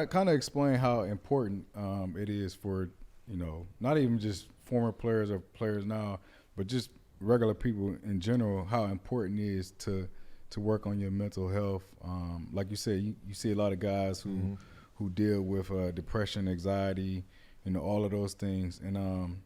kind of explain how important it is for, not even just former players or players now, but just regular people in general, how important it is to work on your mental health. Like you said, you see a lot of guys who deal with depression, anxiety, all of those things. And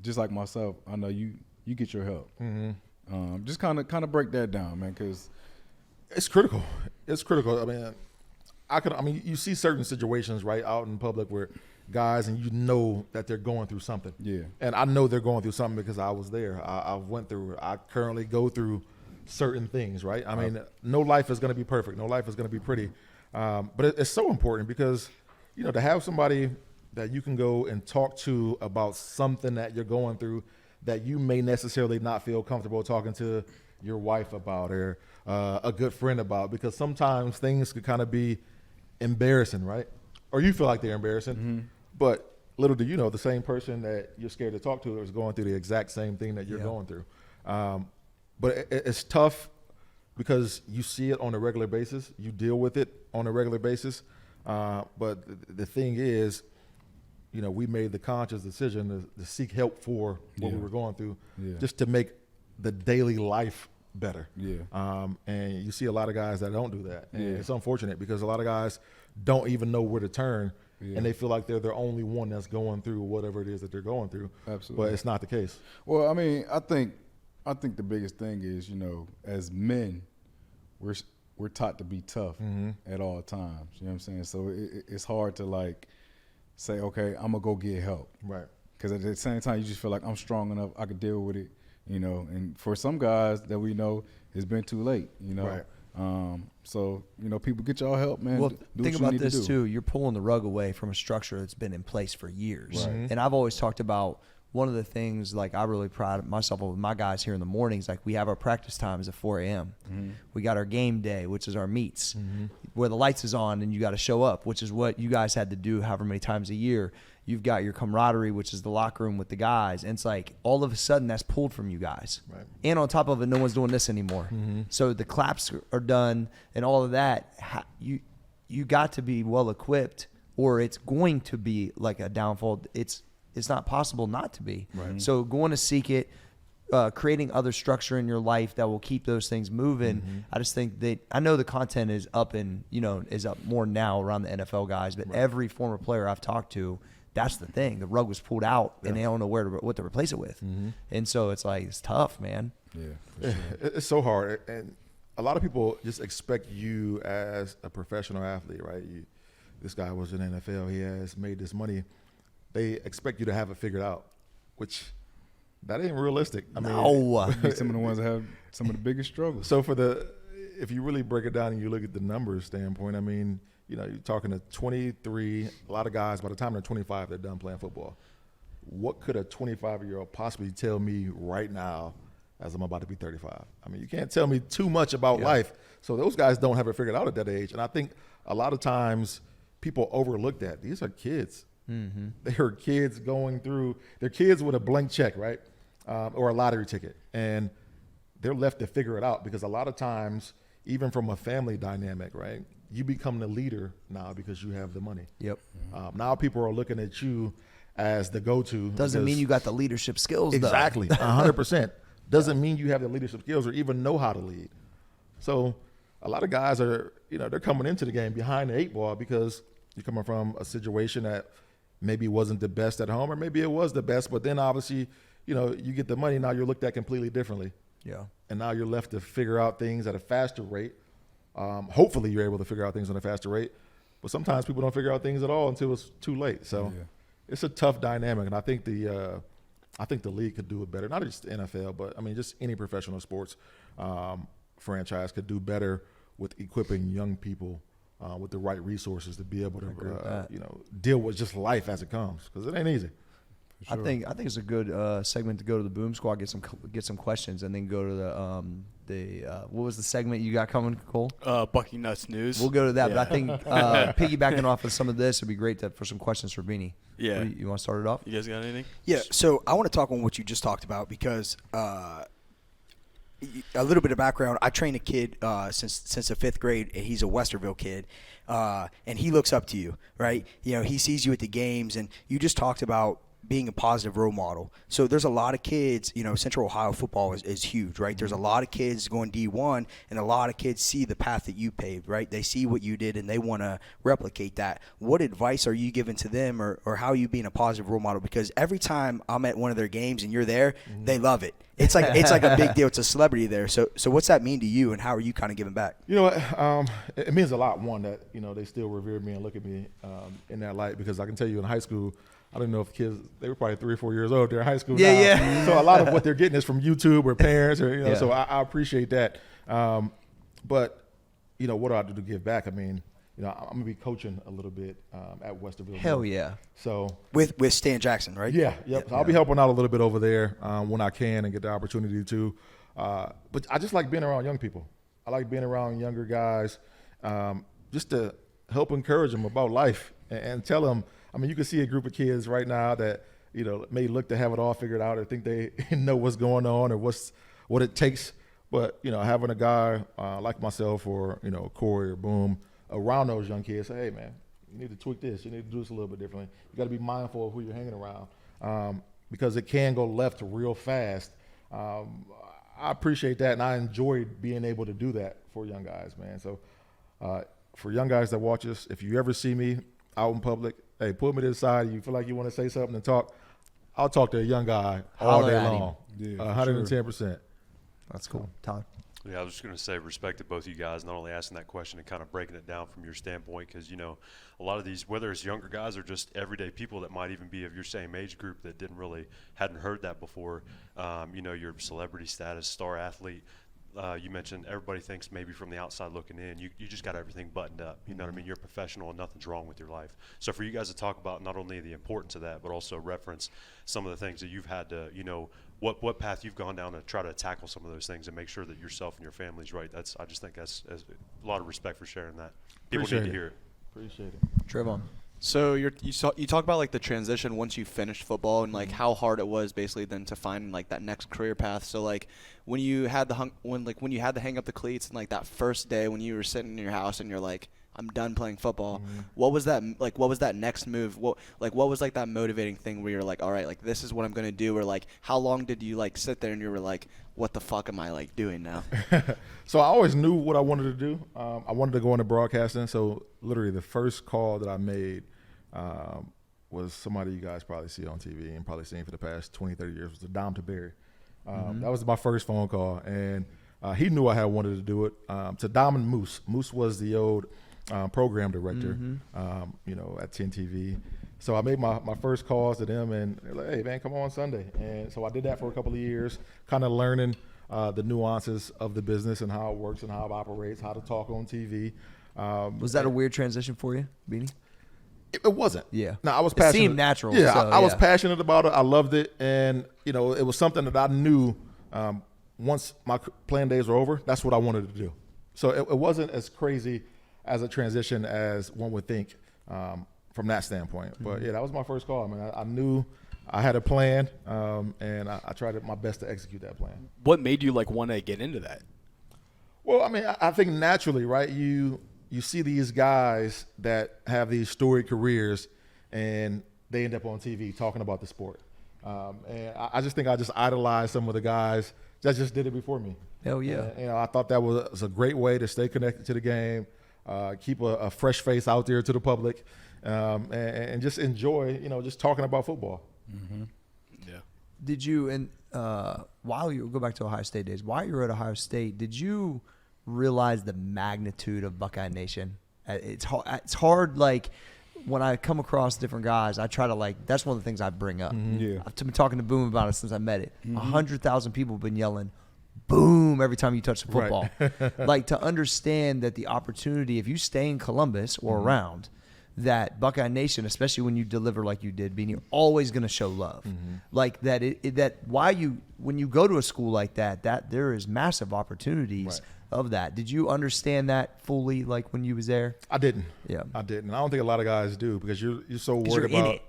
just like myself, I know you get your help. Just kind of break that down, man, because it's critical. It's critical. I mean, you see certain situations right out in public where guys, and that they're going through something. Yeah. And I know they're going through something because I was there. I went through it. I currently go through certain things, right? I mean, no life is going to be perfect. No life is going to be pretty. But it's so important because, to have somebody that you can go and talk to about something that you're going through that you may necessarily not feel comfortable talking to your wife about or a good friend about, because sometimes things could kind of be embarrassing, right? Or you feel like they're embarrassing. But little do you know, the same person that you're scared to talk to is going through the exact same thing that you're going through. But it's tough because you see it on a regular basis. You deal with it on a regular basis. But the thing is, we made the conscious decision to seek help for what we were going through, just to make the daily life better. And you see a lot of guys that don't do that. And it's unfortunate because a lot of guys don't even know where to turn. And they feel like they're the only one that's going through whatever it is that they're going through. Absolutely. But it's not the case. Well, I mean, I think the biggest thing is, as men, we're taught to be tough at all times. You know what I'm saying? So it's hard to say, okay, I'm gonna go get help. Right. Because at the same time, you just feel like I'm strong enough, I could deal with it. And for some guys that we know, it's been too late. Right. So people, get y'all help, man. Well, do think what you about need this to do. too. You're pulling the rug away from a structure that's been in place for years. Right. And I've always talked about one of the things, I really pride myself on with my guys here in the mornings. We have our practice times at 4 a.m. We got our game day, which is our meets, where the lights is on and you got to show up, which is what you guys had to do however many times a year. You've got your camaraderie, which is the locker room with the guys. And it's all of a sudden that's pulled from you guys. Right. And on top of it, no one's doing this anymore. So the claps are done and all of that. You got to be well equipped, or it's going to be a downfall. It's not possible not to be. Right. So going to seek it, creating other structure in your life that will keep those things moving. I just think that I know the content is up is up more now around the NFL guys, but every former player I've talked to, that's the thing. The rug was pulled out and they don't know what to replace it with. And so it's tough, man. Yeah, for sure. It's so hard. And a lot of people just expect you as a professional athlete, right? This guy was in the NFL. He has made this money. They expect you to have it figured out, which that ain't realistic. I mean, some of the ones that have some of the biggest struggles. So if you really break it down and you look at the numbers standpoint, I mean, you're talking to 23, a lot of guys, by the time they're 25, they're done playing football. What could a 25-year-old possibly tell me right now as I'm about to be 35? I mean, you can't tell me too much about life. So those guys don't have it figured out at that age. And I think a lot of times people overlook that. These are kids. They are kids they're kids with a blank check, right? Or a lottery ticket. And they're left to figure it out because a lot of times, even from a family dynamic, right? You become the leader now because you have the money. Yep. Now people are looking at you as the go-to. Doesn't mean you got the leadership skills, exactly, though. 100%. Doesn't mean you have the leadership skills or even know how to lead. So a lot of guys are, they're coming into the game behind the 8 ball because you're coming from a situation that maybe wasn't the best at home, or maybe it was the best, but then obviously, you get the money, now you're looked at completely differently. Yeah. And now you're left to figure out things at a faster rate. Hopefully you're able to figure out things on a faster rate, but sometimes people don't figure out things at all until it's too late. So it's a tough dynamic, and I think the league could do it better. Not just the NFL, but I mean just any professional sports franchise could do better with equipping young people with the right resources to be able to deal with just life as it comes, because it ain't easy. Sure. I think it's a good segment to go to the Boom Squad, get some questions, and then go to the what was the segment you got coming, Cole? Bucky Nuts News. We'll go to that, but I think piggybacking off of some of this, it'd be great for some questions for Beanie. Yeah. You want to start it off? You guys got anything? Yeah. So I want to talk on what you just talked about because a little bit of background. I trained a kid since the 5th grade. And he's a Westerville kid, and he looks up to you, right? You know, he sees you at the games, and you just talked about being a positive role model. So there's a lot of kids, you know, Central Ohio football is huge, right? There's a lot of kids going D1, and a lot of kids see the path that you paved, right? They see what you did, and they want to replicate that. What advice are you giving to them, or how are you being a positive role model? Because every time I'm at one of their games and you're there, they love it. It's like a big deal. It's a celebrity there. So what's that mean to you, and how are you kind of giving back? You know what? It means a lot, one, that, you know, they still revere me and look at me in that light, because I can tell you in high school, I don't know if kids, they were probably 3 or 4 years old. They're in high school now. Yeah. So a lot of what they're getting is from YouTube or parents, or, you know, so I appreciate that. But, you know, what do I do to give back? I mean, you know, I'm going to be coaching a little bit at Westerville. Hell yeah. So With Stan Jackson, right? yeah, yep. So I'll be helping out a little bit over there when I can and get the opportunity to. But I just like being around young people. I like being around younger guys, just to help encourage them about life and tell them. I mean, you can see a group of kids right now that, you know, may look to have it all figured out or think they know what's going on or what it takes. But, you know, having a guy like myself or, you know, Corey or Boom around those young kids, say, hey, man, you need to tweak this. You need to do this a little bit differently. You got to be mindful of who you're hanging around because it can go left real fast. I appreciate that, and I enjoyed being able to do that for young guys, man. So for young guys that watch us, if you ever see me out in public, hey, pull me to the side. You feel like you want to say something and talk, I'll talk to a young guy all Holler day at long. Yeah, 110%. That's cool. Todd? Yeah, I was just going to say respect to both of you guys, not only asking that question and kind of breaking it down from your standpoint, because, you know, a lot of these, whether it's younger guys or just everyday people that might even be of your same age group that hadn't heard that before, you know, your celebrity status, star athlete, you mentioned everybody thinks maybe from the outside looking in, you just got everything buttoned up. You know what I mean? You're a professional and nothing's wrong with your life. So for you guys to talk about not only the importance of that, but also reference some of the things that you've had to, you know, what path you've gone down to try to tackle some of those things and make sure that yourself and your family's right. I just think that's a lot of respect for sharing that. People Appreciate need to it. hear it. Appreciate it. Trevon? So you talk about like the transition once you finished football and like how hard it was basically then to find like that next career path. So like when you had when you had to hang up the cleats and like that first day when you were sitting in your house and you're like, I'm done playing football. What was that like? What was that next move? What was like that motivating thing where you're like, all right, like this is what I'm gonna do? Or like how long did you like sit there and you were like, what the fuck am I like doing now? So I always knew what I wanted to do. I wanted to go into broadcasting. So literally the first call that I made was somebody you guys probably see on TV and probably seen for the past 20, 30 years, was Dom Taberi. That was my first phone call. And he knew I had wanted to do it. To Dom and Moose. Moose was the old program director, you know, at 10 TV. So I made my first calls to them, and they're like, hey, man, come on Sunday. And so I did that for a couple of years, kind of learning the nuances of the business and how it works and how it operates, how to talk on TV. Was that a weird transition for you, Beanie? It wasn't. Yeah. No, I was It passionate. seemed natural, Yeah, so, I was yeah. passionate about it. I loved it, and you know, it was something that I knew. Once my playing days were over, that's what I wanted to do. So it wasn't as crazy as a transition as one would think from that standpoint. But yeah, that was my first call. I mean, I knew I had a plan, and I tried my best to execute that plan. What made you like want to get into that? Well, I mean, I think naturally, right? You see these guys that have these storied careers, and they end up on TV talking about the sport. And I just think I just idolized some of the guys that just did it before me. Hell yeah. And, you know, I thought that was a great way to stay connected to the game, keep a fresh face out there to the public, and just enjoy, you know, just talking about football. Yeah. Did you, and while you go back to Ohio State days, while you were at Ohio State, did you realize the magnitude of Buckeye Nation? It's hard, like, when I come across different guys, I try to, like, that's one of the things I bring up. Yeah. I've been talking to Boom about it since I met it. 100,000 people have been yelling, boom, every time you touch the football. Like, to understand that the opportunity, if you stay in Columbus or around, that Buckeye Nation, especially when you deliver like you did, Beanie, you're always going to show love. Like that, when you go to a school like that there is massive opportunities of that. Did you understand that fully, like when you was there? I didn't. Yeah. I didn't. I don't think a lot of guys do because you're so 'Cause worried you're in about it.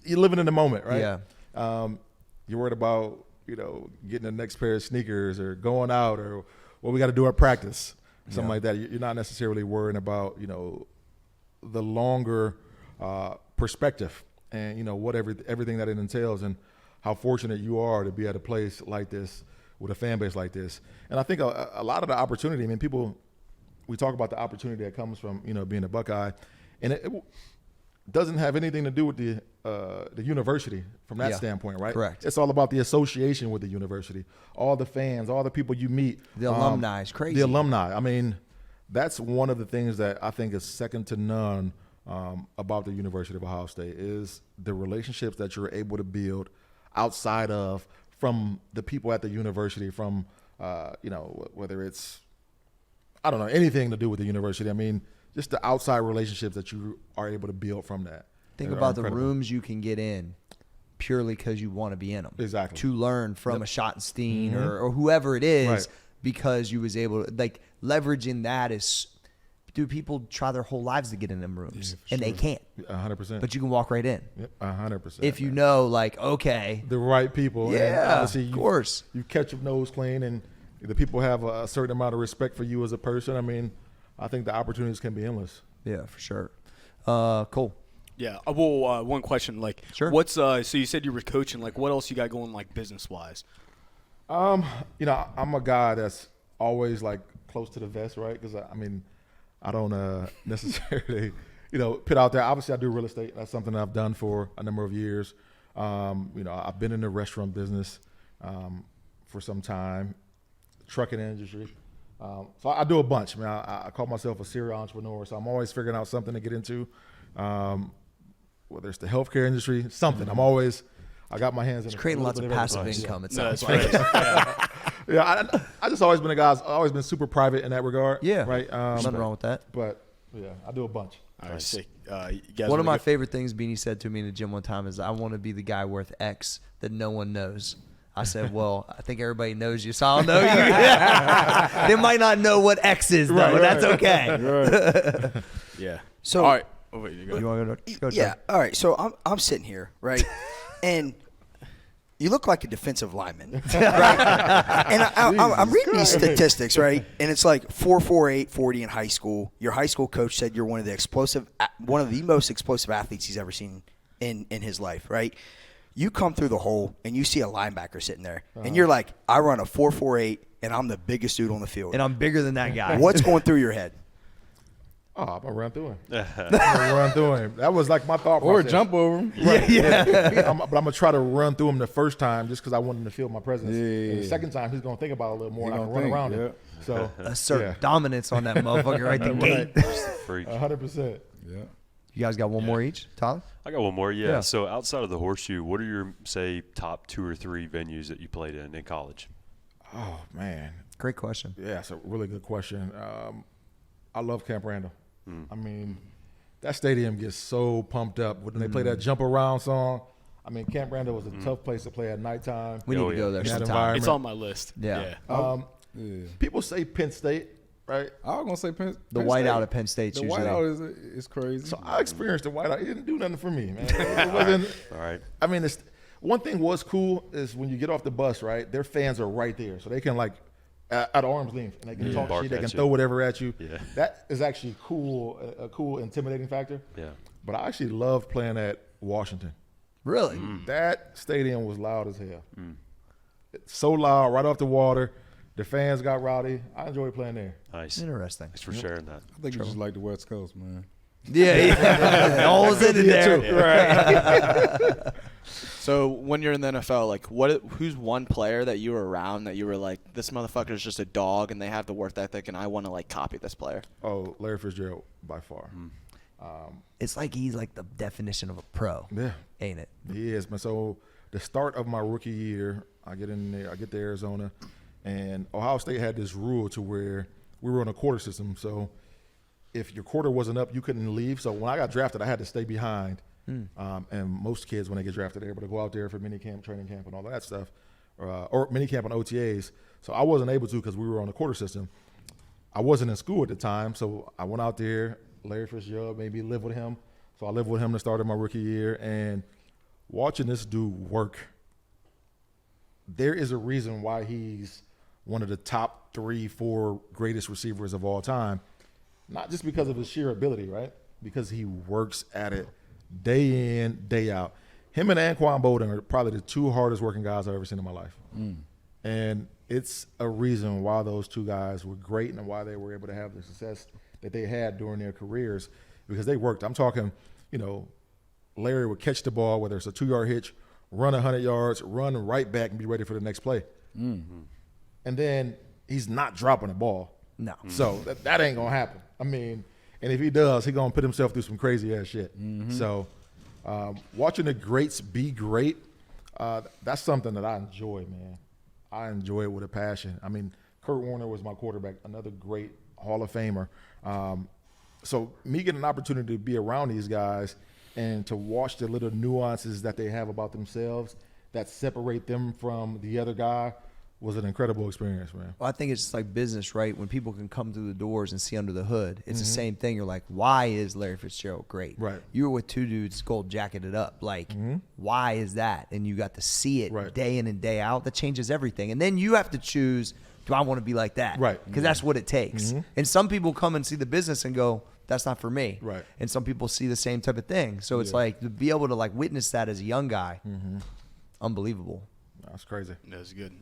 you're living in the moment, right? Yeah. You're worried about getting the next pair of sneakers or going out or what we got to do at practice, something like that. You're not necessarily worrying about, the longer perspective and, everything that it entails and how fortunate you are to be at a place like this with a fan base like this. And I think a lot of the opportunity, I mean, we talk about the opportunity that comes from, being a Buckeye, and it doesn't have anything to do with the university from that standpoint, right? Correct. It's all about the association with the university, all the fans, all the people you meet. The alumni is crazy. The alumni. I mean, that's one of the things that I think is second to none about the University of Ohio State is the relationships that you're able to build outside of from the people at the university, from whether it's anything to do with the university. I mean, just the outside relationships that you are able to build from that. Think about the rooms you can get in purely because you want to be in them. Exactly. To learn from a Schottenstein or whoever it is because you was able to, leveraging that is, people try their whole lives to get in them rooms and they can't. 100%. But you can walk right in. Yep, 100%. If you know, okay. The right people. Yeah, and obviously of course. You catch your nose clean and the people have a certain amount of respect for you as a person. I mean, I think the opportunities can be endless. Yeah, for sure. Cool. Yeah. Well, one question, Sure. What's so you said you were coaching, what else you got going, business wise? I'm a guy that's always close to the vest, right? Because I don't necessarily, put out there. Obviously, I do real estate. That's something that I've done for a number of years. I've been in the restaurant business for some time, trucking industry. So I do a bunch. I call myself a serial entrepreneur. So I'm always figuring out something to get into, whether it's the healthcare industry, something. I got my hands in. It's creating lots of passive income. It sounds No, like. Yeah, I just always been a guy. I've always been super private in that regard. Yeah, right. Nothing wrong with that. But yeah, I do a bunch. All right, sick. You guys One of wanna my go- favorite things Beanie said to me in the gym one time is, I want to be the guy worth X that no one knows. I said, well, I think everybody knows you, so I'll know you. They might not know what X is, though, but that's okay. Yeah. So all right. Oh, wait, you go. You want to go? yeah, all right. So I'm sitting here, right, and you look like a defensive lineman, right? And I'm reading these statistics, right, and it's 4.48 40 in high school. Your high school coach said you're one of the most explosive athletes he's ever seen in his life, right? You come through the hole and you see a linebacker sitting there, and you're like, I run a 4.48 and I'm the biggest dude on the field. And I'm bigger than that guy. What's going through your head? Oh, I'm gonna run through him. I'm gonna run through him. That was my thought process. Or jump over him. Yeah. But I'm gonna try to run through him the first time just because I want him to feel my presence. Yeah. And the second time he's gonna think about it a little more, He and I can gonna run think, around him. So Assert dominance on that motherfucker right the gate. Freak. 100%. Yeah. You guys got one more each, Tyler? I got one more. Yeah. Yeah. So outside of the Horseshoe, what are your top 2 or 3 venues that you played in college? Oh man, Great question. yeah, it's a really good question. I love Camp Randall. I mean, that stadium gets so pumped up when they play that Jump Around song. I mean, Camp Randall was a tough place to play at nighttime. We need Oh, to yeah. go there That sometime. environment. It's on my list. Yeah. Yeah. People say Penn State, right? I was gonna say Penn. The Penn whiteout State. at Penn State's The usually. whiteout is crazy. So I experienced the whiteout. It didn't do nothing for me, man. It wasn't. All right. I mean, one thing was cool is when you get off the bus, right? Their fans are right there, so they can at arm's length, and they can talk Bark shit. They at can you. throw whatever at you. Yeah. That is actually cool, a cool intimidating factor. Yeah. But I actually loved playing at Washington. Really? That stadium was loud as hell. It's so loud, right off the water. The fans got rowdy. I enjoyed playing there. Nice. Interesting. Thanks for sharing that. I think you just like the West Coast, man. Yeah. All was in there. Right. So when you're in the NFL, who's one player that you were around that you were like, this motherfucker is just a dog and they have the work ethic and I want to copy this player? Oh, Larry Fitzgerald by far. It's like he's like the definition of a pro, Yeah, ain't it? he is. Man, so the start of my rookie year, I get in there, I get to Arizona, and Ohio State had this rule to where we were on a quarter system. So if your quarter wasn't up, you couldn't leave. So when I got drafted, I had to stay behind. And most kids, when they get drafted, they're able to go out there for mini camp, training camp, and all that stuff, or mini camp and OTAs. So I wasn't able to because we were on a quarter system. I wasn't in school at the time, so I went out there. Larry Fitzgerald made me live with him. So I lived with him to start of my rookie year, and watching this dude work there is a reason why he's one of the top 3, 4 greatest receivers of all time. Not just because of his sheer ability, right? Because he works at it day in, day out. Him and Anquan Bolden are probably the 2 hardest working guys I've ever seen in my life. And it's a reason why those 2 guys were great and why they were able to have the success that they had during their careers, because they worked. I'm talking, Larry would catch the ball, whether it's a 2-yard hitch, run 100 yards, run right back and be ready for the next play. And then he's not dropping the ball. No. So that ain't going to happen. I mean, and if he does, he's going to put himself through some crazy-ass shit. So watching the greats be great, that's something that I enjoy, man. I enjoy it with a passion. I mean, Kurt Warner was my quarterback, another great Hall of Famer. So me getting an opportunity to be around these guys and to watch the little nuances that they have about themselves that separate them from the other guy was an incredible experience, man. Well, I think it's like business, right? When people can come through the doors and see under the hood, it's the same thing. You're like, why is Larry Fitzgerald great? Right. You were with 2 dudes gold jacketed up. Like, why is that? And you got to see it day in and day out. That changes everything. And then you have to choose, do I want to be like that? Right. Because that's what it takes. And some people come and see the business and go, that's not for me. Right. And some people see the same type of thing. So it's like to be able to like witness that as a young guy, unbelievable. That's crazy. That's good.